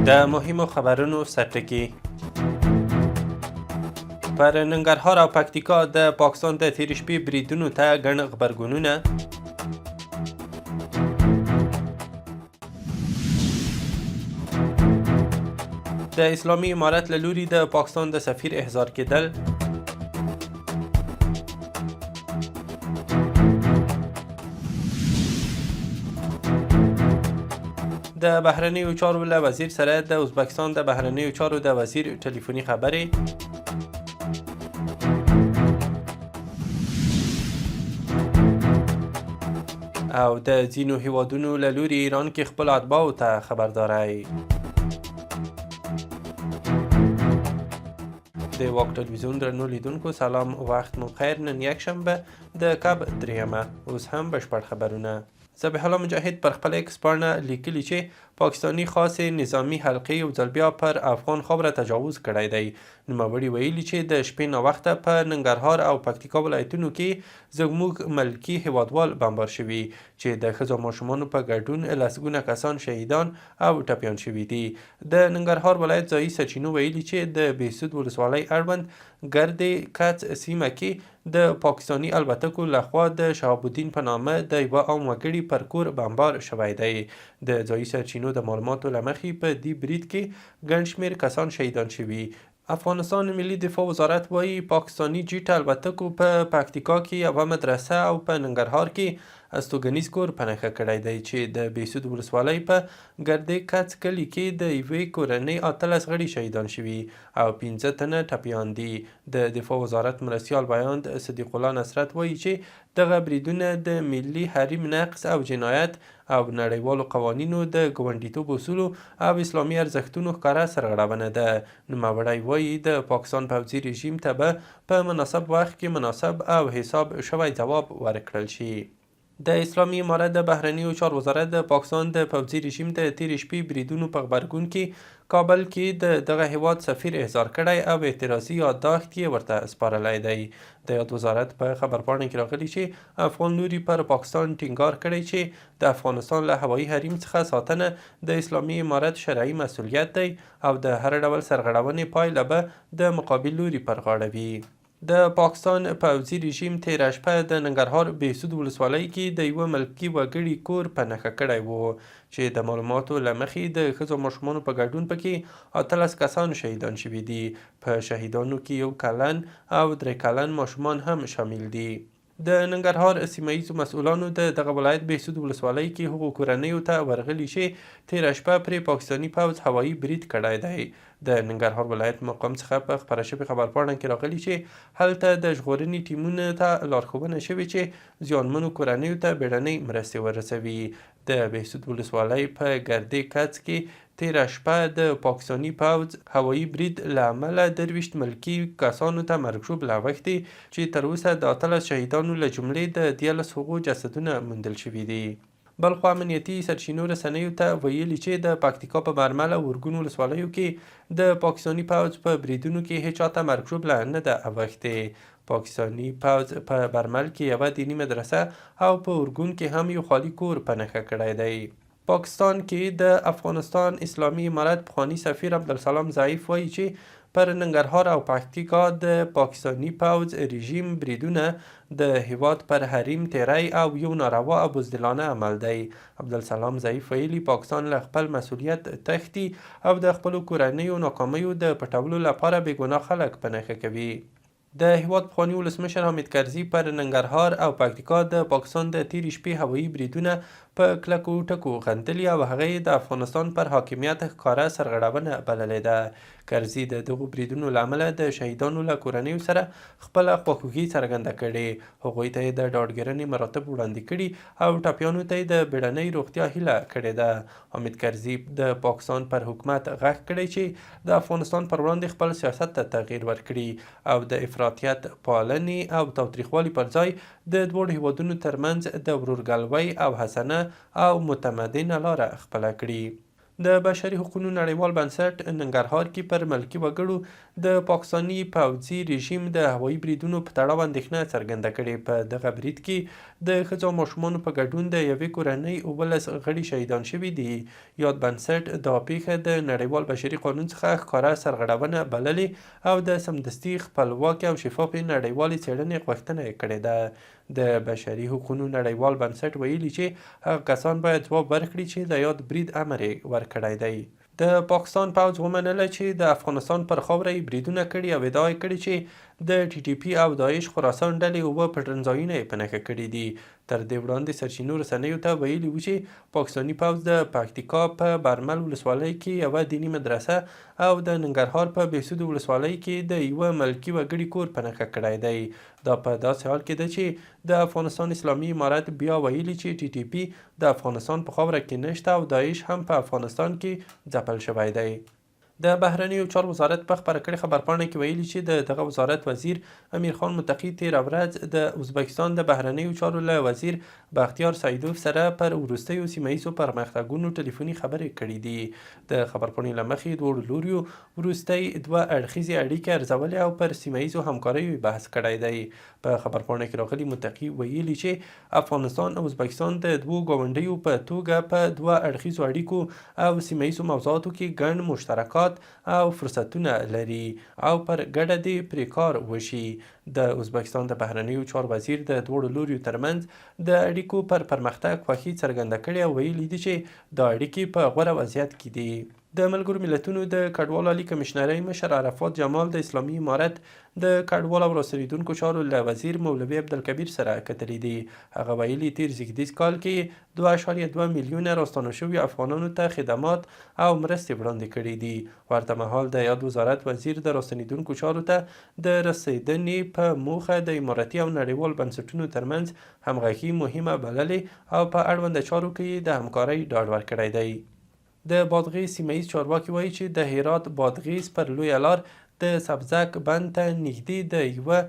د مهمو خبرونو سرټکي. پر ننګرهار او پکتیکا د پاکستان د تېرې شپې بریدونو ته ګڼ غبرګونونه. د اسلامي امارت له لوري د پاکستان د سفیر احضار کېدل. د بهرنیو چارو له وزیر سره د ازبکستان د بهرنیو چارو د وزیر ټلیفوني خبرې. او د ځینو هیوادونو له لوري ایران کې خپل اتباعو ته خبرداری. د واک ټلویزیون درنو لیدونکو سلام، وخت مو خیر. نن یکشنبه د کب 3 اوس هم بشپړ خبرونه. ذبیح الله مجاهد پر خپل ایکس پاڼه لیکلي چې پاکستاني خاصې نظامي حلقې یو ځل بیا پر افغان خاوره تجاوز کړی دی. نوموړي ویلي چې د شپې ناوخته په ننګرهار او پکتیکا ولایتونو کې زموږ ملکي هیوادوال بمبار شوي چې د ښځو ماشومانو په ګډون لسګونه کسان شهیدان او ټپیان شوي دي. د ننګرهار ولایت ځایي سرچینو ویلي چې د بهسود ولسوالۍ اړوند ګردې کڅ سیمه کې د پاکستاني الوتکو لخوا د شهاب الدین په نامه د یوه عام وګړي پر کور بمبار شوی دی. د ځایي سرچینو د معلوماتو له مخې په دې برید کې ګڼ شمېر کسان شهیدان شوي. افغانستان ملي دفاع وزارت وایي پاکستاني جیټ الوتکو په پکتیکا کې یوه مدرسه او په ننګرهار کې استوګنیز کور په نښه کړی دی چې د بهسود ولسوالۍ په ګردې کڅ کلي کې د یوې کورنۍ 18 غړي شهیدان شوي او 15 تنه ټپیان دي. د دفاع وزارت مرستیال بیان صدیق الله نصرت وایي چې دغه بریدونه د ملي حریم نقض او جنایت او نړیوالو قوانینو د ګاونډیتوب اصولو او اسلامي ارزښتونو ښکاره سرغړونه ده. نوموړی وایي د پاکستان پوځي رژیم ته به په مناسب وخت کې مناسب او حساب شوی ځواب ورکړل شي. د اسلامي امارت د بهرنیو چارو وزارت د پاکستان د پوځي رژیم د تېرې شپې بریدونو په غبرګون کې کابل کې د دغه هیواد سفیر احضار کړی او اعتراضي یادداشت یې ورته سپارلی دی. د یاد وزارت په خبرپاڼه کې راغلي چې افغان لوري پر پاکستان ټینګار کړی چې د افغانستان له هوایي حریم څخه ساتنه د اسلامي امارت شرعي مسؤلیت دی او د هر ډول سرغړونې پایله به د مقابل لوري پر غاړه وي. د پاکستان پوځي رژیم تېره شپه د ننګرهار بهسود ولسوالۍ کې د یوه ملکي وګړي کور په نښه کړی و چې د معلوماتو له مخې د ښځو ماشومانو په ګډون پکې 18 کسان شهیدان شوي دي. په شهیدانو کې 1 کلن او 3 کلن ماشومان هم شامل دي. د ننګرهار سیمه ییزو مسؤلانو د دغه ولایت بهسود ولسوالۍ کې هغو کورنیو ته ورغلي چې تېره شپه پرې پاکستاني پوځ هوایي برید کړی دی. د ننګرهار ولایت مقام څخه په خپره شوې خبرپاڼه کې راغلي چې هلته د ژغورنې ټیمونو ته لارښوونه شوې چې زیانمنو کورنیو ته بیړنۍ مرستې ورسوي. د بهسود ولسوالۍ په ګردې کڅ کې تېره شپه د پاکستاني پوځ هوایي برید له امله 23 ملکي کسانو ته مرګ ژوبله اوښتې چې تر اوسه د 18 شهیدانو له جملې د 13 هغو جسدونه موندل شوي دي. بلخوا امنیتي سرچینو رسنیو ته ویلي چې د پکتیکا په برمل او ارګون ولسوالیو کې د پاکستاني پوځ په بریدونو کې هیڅ چاته مرګ ژوبله نه ده اوښتې. پاکستاني پوځ په برمل کې یوه دیني مدرسه او په ارګون کې هم یو خالي کور په نښه کړی دی. پاکستان کې د افغانستان اسلامي امارت پخواني سفیر عبدالسلام ضعیف وایي چې پر ننګرهار او پکتیکا د پاکستاني پوځ رژیم بریدونه د هیواد پر حریم تیری او یو ناروا او بزدلانه عمل دی. عبدالسلام ضعیف ویلي پاکستان له خپل مسؤلیت تښتي او د خپلو کورنیو ناکامیو د پټولو لپاره بېګناه خلک په نښه کوي. د هیواد پخواني ولسمشر حامد کرزي پر ننګرهار او پکتیکا د پاکستان د تېرې شپې هوایي بریدونه په کلکو ټکو غندلي او هغه یې د افغانستان پر حاکمیت ښکاره سرغړونه بللې ده. کرزي د دغو بریدونو له امله د شهیدانو له کورنیو سره خپله خواخوږي څرګنده کړې. هغوی ته یې د ډاډګیرنې مراتب وړاندې کړي او ټپیانو ته یې د بیړنۍ روغتیا هیله کړې ده. حامد کرزي د پاکستان پر حکومت غږ کړی چې د افغانستان پر وړاندې خپل سیاست ته تغییر ورکړي او د افراطیت پالنې او تاوتریخوالي پر ځای د دواړو هیوادونو ترمنځ د ورورګلوۍ او حسنه او متمدنه لاره خپله کړي. د بشري حقوقو نړیوال بنسټ ننګرهار کې پر ملکي وګړو د پاکستاني پوځي رژیم د هوایي بریدونو په تړاو اندېښنه څرګنده کړې. په دغه برید کې د ښځو او ماشومانو په ګډون د یوې کورنۍ 19 غړي شهیدان شوي دي. یاد بنسټ دا پیښه د نړیوال بشري قانون څخه ښکاره سرغړونه بللې او د سمدستي خپلواکې او شفافې نړیوالې څېړنې غوښتنه یې کړې ده. د بشري حقوقو نړیوال بنسټ ویلي چې هغه کسان باید ځواب ورکړي چې د یاد برید امر یې ورکړی دی. د پاکستان پوځ ومنله چې د افغانستان پر خاوره یې بریدونه کړي او ادعا یې کړې چې د ټي ټي پي او داعش خراسان ډلې اوبه پټنځایونه یې په نښه کړي دي. تر دې وړاندې سرچینو رسنیو ته ویلي وو چې پاکستاني پوځ د پکتیکا په برمل ولسوالۍ کې یوه دیني مدرسه او د ننګرهار په بهسود ولسوالۍ کې د یوه ملکي وګړي کور په نښه کړی دی. دا په داسې حال کې ده چې د افغانستان اسلامي امارت بیا ویلي چې ټي ټي پي د افغانستان په خاوره کې نشته او داعش هم په افغانستان کې ځپل شوی دی. د بهرنیو چارو وزارت په خپره کړې خبرپاڼه کې ویلي چې د دغه وزارت وزیر امیر خان متقي تېره ورځ د ازبکستان د بهرنیو چارو له وزیر بختیار سایدوف سره پر وروستیو سیمه ییزو پرمختګونو ټلیفوني خبرې کړې دي. د خبرپاڼې له مخې دواړو لوریو وروستۍ 2 اړخیزې اړیکې ارزولې او پر سیمه ییزو همکاریو بحث کړی دی. په خبرپاڼه کې راغلي متقي ویلي چې افغانستان او ازبکستان د دوو ګاونډیو په توګه په 2 اړخیزو اړیکو او سیمه ییزو موضوعاتو کې ګڼ مشترکات او فرصتونه لري او پر ګډه دې پرې کار وشي. د ازبکستان د بهرنیو چارو وزیر د دواړو لوریو ترمنځ د اړیکو پر پرمختګ خوښي څرګنده کړې او ویلي دي چې دا اړیکې په غوره وضعیت کې دي. د ملګرو ملتونو د کډوالو عالی کمشنرۍ مشر عرفات جمال د اسلامي امارت د کډوالو او راستنېدونکو چارو له وزیر مولوي عبدالکبیر سره کتلي دي. هغه ویلي تیر زیږدیز کال کې 2.2 میلیونه راستانه شوي افغانانو ته خدمات او مرستې وړاندې کړي دي. ورته مهال د یاد وزارت وزیر د راستنېدونکو چارو ته د رسیدنې په موخه د امارتي او نړیوال بنسټونو ترمنځ همغږي مهمه بللې او په اړونده چارو کې د همکارۍ ډاډ ورکړی دی. د بادغیس سیمه ییز چارواکي وایي چې د هرات بادغیس پر لویه لار د سبزک بند ته نږدې د یوه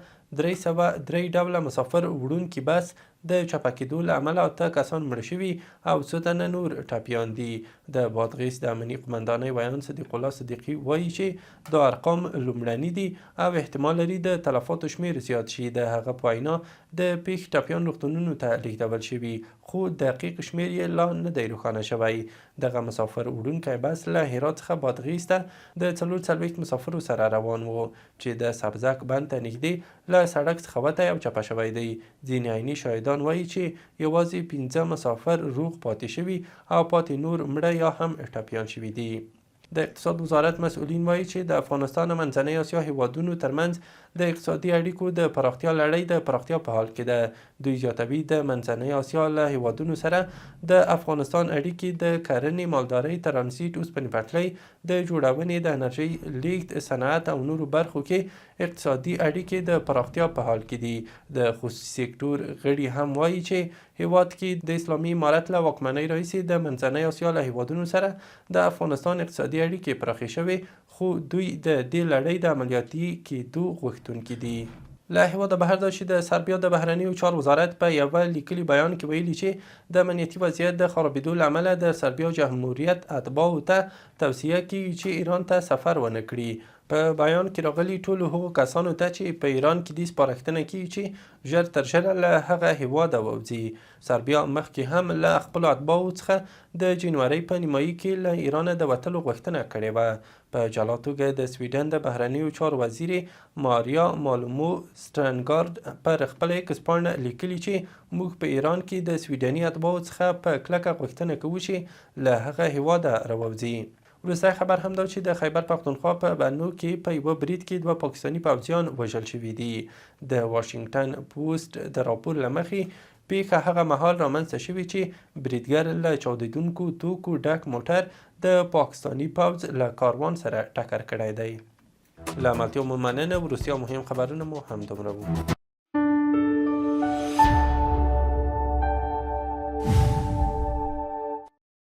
303 ډوله مسافر وړونکي بس د چپه کېدو له امله 8 کسان مړه شوي او 2 تنه نور ټپیان دي. د بادغیس د امني قمندانۍ ویان صدیق الله صدیقي وایي چې دا ارقام لومړني دي او احتمال لري د تلفاتو شمیر زیات شي. د هغه په وینا د پیښې ټپیان روغتونونو ته لیږدول شوي خو دقیق شمیر یې لا نه دی روښانه شوی. دغه مسافر وړونکی بس له هرات څخه بادغیس ته د 44 مسافرو سره روان و چې د سبزک بند ته نږدې له سړک څخه وتی او چپه شوی دی. ځینې عیني شاهدان وایي چې یوازې 15 مسافر روغ پاتې شوي او پاتې نور مړه یا هم ټپیان شوي دي. د اقتصاد وزارت مسؤلین وایي چې د افغانستان او منځنۍ اسیا هیوادونو ترمنځ د اقتصادي اړیکو د پراختیا لړۍ د پراختیا په حال کې ده. دوی زیاتوي د منځنۍ اسیا له هیوادونو سره د افغانستان اړیکې د کرنې، مالدارۍ، ترانزیت، اوسپنې پټلۍ د جوړونې، د انرژۍ لیږد، صنعت او نورو برخو کې اقتصادي اړیکې د پراختیا په حال کې دي. د خصوصي سکتور غړي هم وایي چې هیواد کې د اسلامي امارت له واکمنۍ راهیسې د منځنۍ اسیا له هیوادونو سره د افغانستان اقتصادي اړیکې پراخې شوې خو دوی د دې لړۍ د عملیاتي کېدو غوښتونکي دي. له هیواده بهر دا چې د سربیا د بهرنیو چارو وزارت په یوه لیکلي بیان کې ویلي چې د امنیتي وضعیت د خرابېدو له امله د سربیا جمهوریت اتباعو ته توصیه کیږي چې ایران ته سفر ونه کړي. په بیان کې راغلي ټولو هغو کسانو ته چې په ایران کې دې سپارښتنه کیږي چې ژر تر ژره له هغه هیواده ووځي. سربیا مخکې هم له خپلو اتباعو څخه د جنورۍ په نیمایي کې له ایران د وتلو غوښتنه کړې وه. په جلا توګه د سویډن د بهرنیو چارو وزیرې ماریا مالمو سټرنګارد پر خپل ایکس پاڼه لیکلي چې موږ په ایران کې د سویډني اتباعو څخه په کلکه غوښتنه کوو چې له هغه هیواده راووځي. وروستی خبر هم دا چې د خیبر پختونخوا په بنو کې په یوه برید کې 2 پاکستاني پوځیان وژل شوي دي. د واشنګټن پوسټ د راپور له مخې پیښه هغه مهال رامنځته شوې چې بریدګر له چاودېدونکو توکو ډک موټر د پاکستاني پوځ له کاروان سره ټکر کړی دی. له عملتیا مو مننه. وروستیا مهم خبرونه مو همدومره وو.